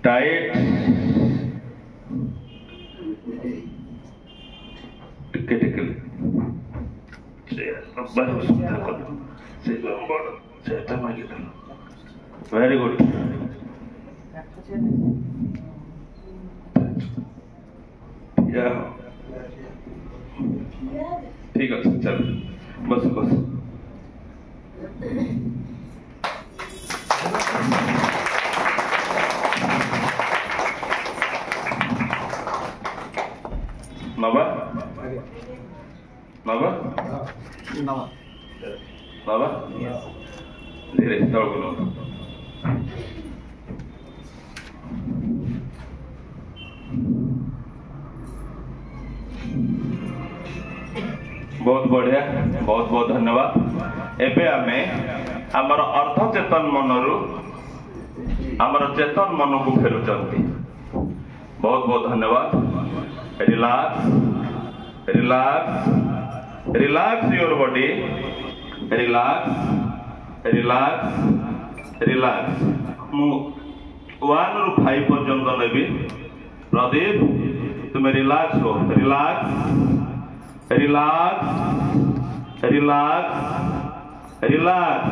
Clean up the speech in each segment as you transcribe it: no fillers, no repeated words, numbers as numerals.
Tight टिके टिके very good ठीक है चल बस बस नवा नवा नवा नवा धीरे तळगुलो बहुत बढ़िया बहुत बहुत धन्यवाद। एबे आमे आमर अर्थ चेतन मनरु आमर चेतन मन को फेरुचंती। बहुत बहुत धन्यवाद। Relax relax relax your body relax relax relax मु 1 रु 5 पर्यंत नेबी। प्रदीप तुम्हें रिलैक्स हो relax relax relax relax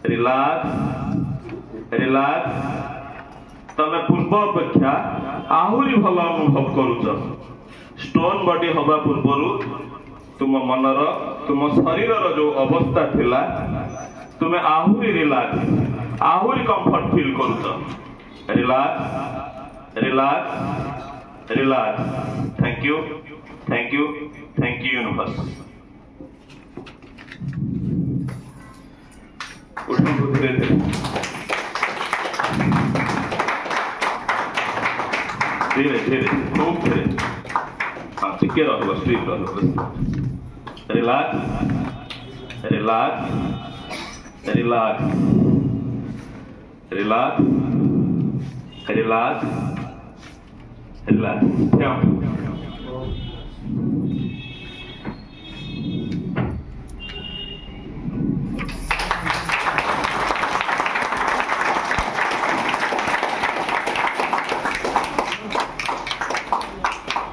relax relax तमे पूर्व अपेक्षा आहुरी भल अनुभव करुच। स्टोन बॉडी हवा पूर्व तुम मनर तुम शरीर जो अवस्था थिला तुम्हें आहुरी रिलैक्स आहुरी कंफर्ट फील करुच। Relax relax relax thank you thank you thank you universe. उठो धीरे धीरे धीरे धीरे खूब धीरे हाँ टिके रहो स्ट्रीट रहो। Relax relax relax relax relax relax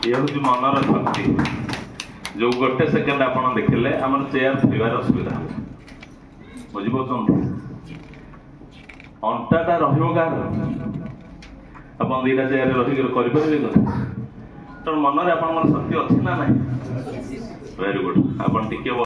ये हूँ मनर शक्ति जो गोटे सेकेंड आप देखिले आम चेयर फिरबार असुविधा बुझीपार अंटाटा रहा आप दीटा चेयर रही करें तो मनरे आप शक्ति अच्छी ना ना वेरी गुड आप